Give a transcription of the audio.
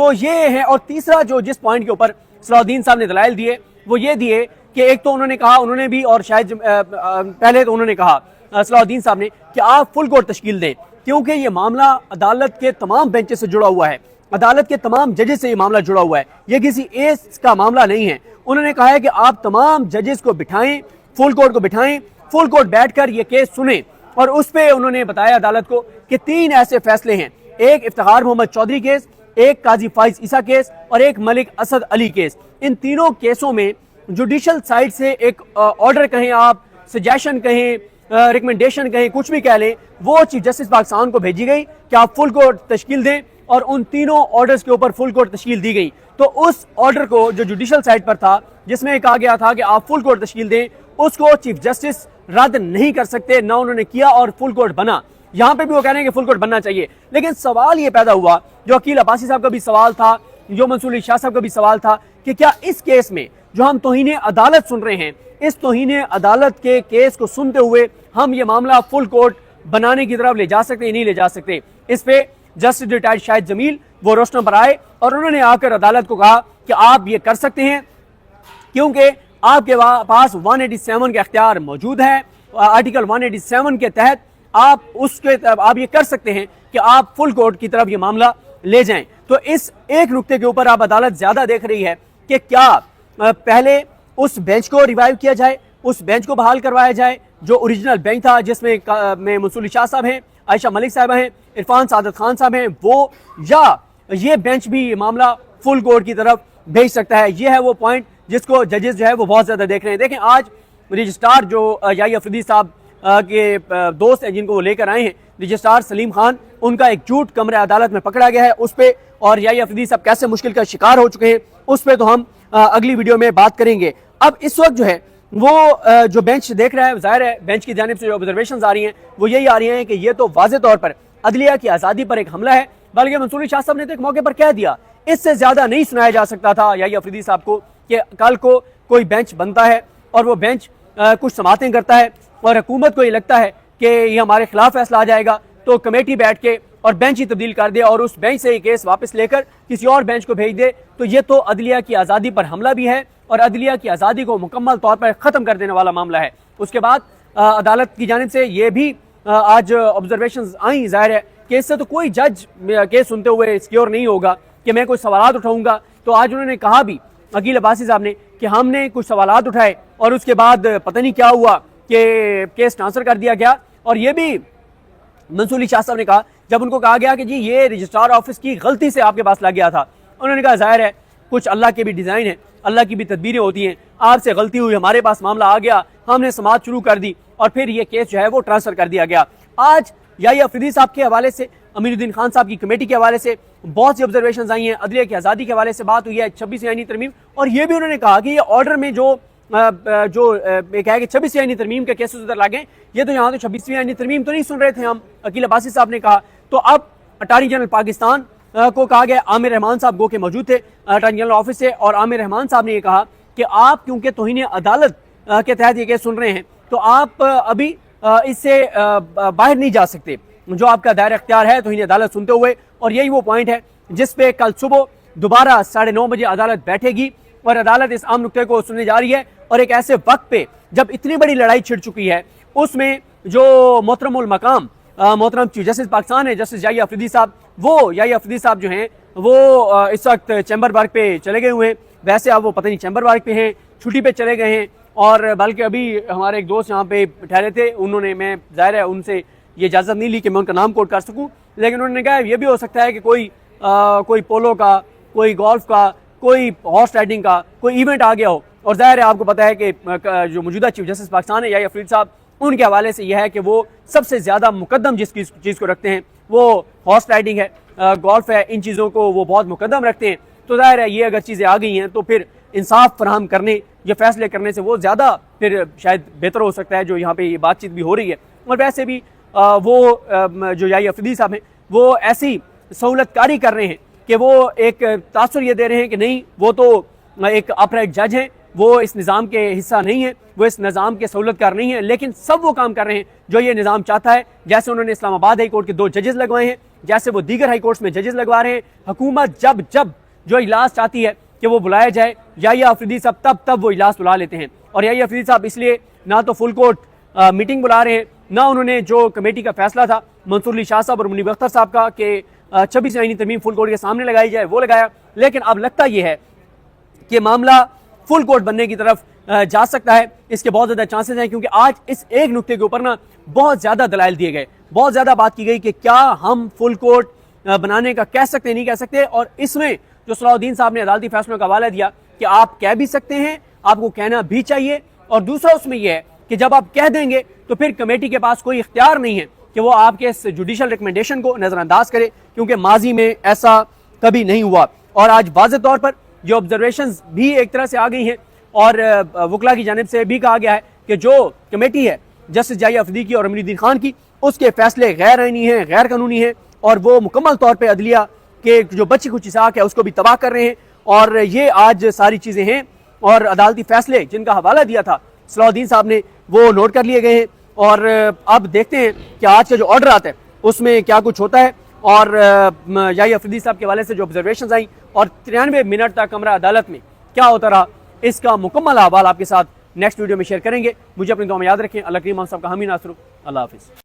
تو یہ ہے. اور تیسرا جو جس پوائنٹ کے اوپر صلاح الدین صاحب نے دلائل دیے وہ یہ دیے کہ ایک تو انہوں نے کہا, انہوں نے بھی, اور شاید پہلے تو انہوں نے کہا صلاح الدین صاحب نے کہ آپ فل کورٹ تشکیل دیں, کیونکہ یہ معاملہ عدالت کے تمام بینچز سے جڑا ہوا ہے, عدالت کے تمام ججز سے یہ معاملہ جڑا ہوا ہے, یہ کسی ایس کا معاملہ نہیں ہے. انہوں نے کہا ہے کہ آپ تمام ججز کو بٹھائیں, فل کورٹ کو بٹھائیں, فل کورٹ بیٹھ کر یہ کیس سنیں. اور اس پہ انہوں نے بتایا عدالت کو کہ 3 ایسے فیصلے ہیں, ایک افتخار محمد چودھری کیس, ایک قاضی فائز عیسیٰ کیس اور ایک ملک اسد علی کیس. ان تینوں کیسوں میں جوڈیشل سائٹ سے ایک آرڈر کہیں آپ, سجیشن کہیں, ریکمنڈیشن کہیں, کچھ بھی کہہ لیں, وہ چیف جسٹس پاکستان کو بھیجی گئی کہ آپ فل کورٹ تشکیل دیں, اور ان تینوں آرڈرز کے اوپر فل کورٹ تشکیل دی گئی. تو اس آرڈر کو جو جوڈیشل سائٹ پر تھا جس میں کہا گیا تھا کہ آپ فل کورٹ تشکیل دیں, اس کو چیف جسٹس رد نہیں کر سکتے, نہ انہوں نے کیا, اور فل کورٹ بنا. یہاں پہ بھی وہ کہہ رہے ہیں کہ فل کورٹ بننا چاہیے. لیکن سوال یہ پیدا ہوا, جو عقیل عباسی صاحب کا بھی سوال تھا, جو منصور علی شاہ صاحب کا بھی سوال تھا, کہ کیا اس کیس میں جو ہم توہین عدالت سن رہے ہیں, اس توہین عدالت کے کیس کو سنتے ہوئے ہم یہ معاملہ فل کورٹ بنانے کی طرف لے جا سکتے ہیں, نہیں لے جا سکتے. اس پہ جسٹس ریٹائرڈ شاہد جمیل وہ روشن پر آئے اور انہوں نے آ کر عدالت کو کہا کہ آپ یہ کر سکتے ہیں, کیونکہ آپ کے پاس 187 کا اختیار موجود ہے. آرٹیکل 187 کے تحت آپ یہ کر سکتے ہیں کہ آپ فل کورٹ کی طرف یہ معاملہ لے جائیں. تو اس ایک نقطے کے اوپر آپ عدالت زیادہ دیکھ رہی ہے کہ کیا پہلے اس بینچ کو ریوائیو کیا جائے, اس بینچ کو بحال کروایا جائے جو اوریجنل بینچ تھا, جس میں منصور علی شاہ صاحب ہیں, عائشہ ملک صاحبہ ہیں, عرفان سعادت خان صاحب ہیں, وہ, یا یہ بینچ بھی یہ معاملہ فل کورٹ کی طرف بھیج سکتا ہے. یہ ہے وہ پوائنٹ جس کو ججز جو ہے وہ بہت زیادہ دیکھ رہے ہیں. دیکھیں آج رجسٹرار جو یحییٰ افریدی صاحب کے دوست ہیں جن کو وہ لے کر آئے ہیں, رجسٹرار سلیم خان, ان کا ایک جھوٹ کمرہ عدالت میں پکڑا گیا ہے اس پہ, اور یحییٰ افریدی صاحب کیسے مشکل کا شکار ہو چکے ہیں اس پہ تو ہم اگلی ویڈیو میں بات کریں گے. اب اس وقت جو ہے وہ جو بینچ دیکھ رہا ہے, ظاہر ہے بینچ کی جانب سے جو آبزرویشنز آ رہی ہیں وہ یہی آ رہی ہیں کہ یہ تو واضح طور پر عدلیہ کی آزادی پر ایک حملہ ہے. بلکہ منصور علی شاہ صاحب نے تو ایک موقع پر کہہ دیا, اس سے زیادہ نہیں سنایا جا سکتا تھا یحییٰ افریدی صاحب کو کہ کل کو کوئی بینچ بنتا ہے اور وہ بینچ کچھ سماعتیں کرتا ہے اور حکومت کو یہ لگتا ہے کہ یہ ہمارے خلاف فیصلہ آ جائے گا, تو کمیٹی بیٹھ کے اور بینچ ہی تبدیل کر دے اور اس بینچ سے یہ کیس واپس لے کر کسی اور بینچ کو بھیج دے. تو یہ تو عدلیہ کی آزادی پر حملہ بھی ہے اور عدلیہ کی آزادی کو مکمل طور پر ختم کر دینے والا معاملہ ہے. اس کے بعد عدالت کی جانب سے یہ بھی آج آبزرویشنز آئیں, ظاہر ہے کہ اس سے تو کوئی جج کیس سنتے ہوئے سیکیور نہیں ہوگا کہ میں کوئی سوالات اٹھاؤں گا. تو آج انہوں نے کہا بھی عقیل عباسی صاحب نے کہ ہم نے کچھ سوالات اٹھائے اور اس کے بعد پتہ نہیں کیا ہوا کہ کیس ٹرانسفر کر دیا گیا. اور یہ بھی منصور علی شاہ صاحب نے کہا جب ان کو کہا گیا کہ جی یہ رجسٹرار آفس کی غلطی سے آپ کے پاس لگ گیا تھا, انہوں نے کہا ظاہر ہے کچھ اللہ کے بھی ڈیزائن ہے, اللہ کی بھی تدبیریں ہوتی ہیں, آپ سے غلطی ہوئی, ہمارے پاس معاملہ آ گیا, ہم نے سماعت شروع کر دی اور پھر یہ کیس جو ہے وہ ٹرانسفر کر دیا گیا. آج یحییٰ افریدی صاحب کے حوالے سے, امین الدین خان صاحب کی کمیٹی کے حوالے سے بہت سی آبزرویشنز آئی ہیں, عدلیہ کی آزادی کے حوالے سے بات ہوئی ہے, 26 آئینی ترمیم, اور یہ بھی انہوں نے کہا کہ یہ آرڈر میں جو کہا کہ 26 آئینی ترمیم کے کیسز ادھر لگیں, یہ تو یہاں تو 26ویں آئینی ترمیم تو نہیں سن رہے تھے ہم, عقیل عباسی صاحب نے کہا. تو اب اٹارنی جنرل پاکستان کو کہا گیا, عامر رحمان صاحب گو کے موجود تھے اٹارنی جنرل آفس سے, اور عامر رحمان صاحب نے یہ کہا کہ آپ کیونکہ توہین عدالت کے تحت یہ کیس سن رہے ہیں تو آپ ابھی اس سے باہر نہیں جا سکتے, جو آپ کا دائرہ اختیار ہے توہین عدالت سنتے ہوئے. اور یہی وہ پوائنٹ ہے جس پہ کل صبح دوبارہ 9:30 بجے عدالت بیٹھے گی اور عدالت اس اہم نقطے کو سننے جا رہی ہے. اور ایک ایسے وقت پہ جب اتنی بڑی لڑائی چھڑ چکی ہے, اس میں جو محترم المقام محترم چیف جسٹس پاکستان ہے جسٹس یحییٰ افریدی صاحب, وہ یحییٰ افریدی صاحب جو ہیں وہ اس وقت چیمبر بارک پہ چلے گئے ہوئے ہیں. ویسے اب وہ پتہ نہیں چیمبر بارک پہ ہیں, چھٹی پہ چلے گئے ہیں, اور بلکہ ابھی ہمارے ایک دوست یہاں پہ ٹھہرے تھے, انہوں نے, میں ظاہر ہے ان سے یہ اجازت نہیں لی کہ میں ان کا نام کوٹ کر سکوں, لیکن انہوں نے کہا یہ بھی ہو سکتا ہے کہ کوئی پولو کا, کوئی گولف کا, کوئی ہارس رائڈنگ کا کوئی ایونٹ آ گیا ہو. اور ظاہر ہے آپ کو پتہ ہے کہ جو موجودہ چیف جسٹس پاکستان ہے یحییٰ افریدی صاحب, ان کے حوالے سے یہ ہے کہ وہ سب سے زیادہ مقدم جس چیز کو رکھتے ہیں وہ ہارس رائڈنگ ہے, گولف ہے, ان چیزوں کو وہ بہت مقدم رکھتے ہیں. تو ظاہر ہے یہ اگر چیزیں آ گئی ہیں تو پھر انصاف فراہم کرنے یا فیصلے کرنے سے وہ زیادہ پھر شاید بہتر ہو سکتا ہے جو یہاں پہ یہ بات چیت بھی ہو رہی ہے. اور ویسے بھی وہ جو یحییٰ افریدی صاحب ہیں وہ ایسی سہولت کاری کر رہے ہیں کہ وہ ایک تاثر یہ دے رہے ہیں کہ نہیں وہ تو ایک اپرائٹ جج ہیں, وہ اس نظام کے حصہ نہیں ہیں, وہ اس نظام کے سہولت کار نہیں ہیں, لیکن سب وہ کام کر رہے ہیں جو یہ نظام چاہتا ہے. جیسے انہوں نے اسلام آباد ہائی کورٹ کے 2 ججز لگوائے ہیں, جیسے وہ دیگر ہائی کورٹس میں ججز لگوا رہے ہیں. حکومت جب جو اجلاس چاہتی ہے کہ وہ بلایا جائے، یحییٰ آفریدی صاحب تب وہ اجلاس بلا لیتے ہیں. اور یحییٰ آفریدی صاحب اس لیے نہ تو فل کورٹ میٹنگ بلا رہے ہیں، نہ انہوں نے جو کمیٹی کا فیصلہ تھا منصور علی شاہ صاحب اور منیب اختر صاحب کا کہ 26 آئینی ترمیم فل کورٹ کے سامنے لگائی جائے، وہ لگایا. لیکن اب لگتا یہ ہے کہ معاملہ فل کورٹ بننے کی طرف جا سکتا ہے. اس کے بہت زیادہ چانسز ہیں کیونکہ آج اس ایک نقطے کے اوپر نا بہت زیادہ دلائل دیے گئے، بہت زیادہ بات کی گئی کہ کیا ہم فل کورٹ بنانے کا کہہ سکتے نہیں کہہ سکتے. اور اس میں جو صلاح الدین صاحب نے عدالتی فیصلوں کا حوالہ دیا کہ آپ کہہ بھی سکتے ہیں، آپ کو کہنا بھی چاہیے. اور دوسرا اس میں یہ ہے کہ جب آپ کہہ دیں گے تو پھر کمیٹی کے پاس کوئی اختیار نہیں ہے کہ وہ آپ کے اس جوڈیشل ریکمنڈیشن کو نظر انداز کرے، کیونکہ ماضی میں ایسا کبھی نہیں ہوا. اور آج واضح طور پر یہ آبزرویشنز بھی ایک طرح سے آ گئی ہیں اور وکلا کی جانب سے بھی کہا گیا ہے کہ جو کمیٹی ہے جسٹس یحییٰ آفریدی کی اور امین الدین خان کی، اس کے فیصلے غیر آئینی ہیں، غیر قانونی ہیں اور وہ مکمل طور پہ عدلیہ کے جو بچی کچھ حصہ ہے اس کو بھی تباہ کر رہے ہیں. اور یہ آج ساری چیزیں ہیں اور عدالتی فیصلے جن کا حوالہ دیا تھا صلاح الدین صاحب نے وہ نوٹ کر لیے گئے ہیں. اور اب دیکھتے ہیں کہ آج کا جو آرڈر آتا ہے اس میں کیا کچھ ہوتا ہے. اور یحییٰ آفریدی صاحب کے حوالے سے جو آبزرویشنز آئیں اور 93 منٹ تک کمرہ عدالت میں کیا ہوتا رہا، اس کا مکمل احوال آپ کے ساتھ نیکسٹ ویڈیو میں شیئر کریں گے. مجھے اپنی دعا میں یاد رکھیں. اللہ کریم ہم سب کا حامی ناصر. اللہ حافظ.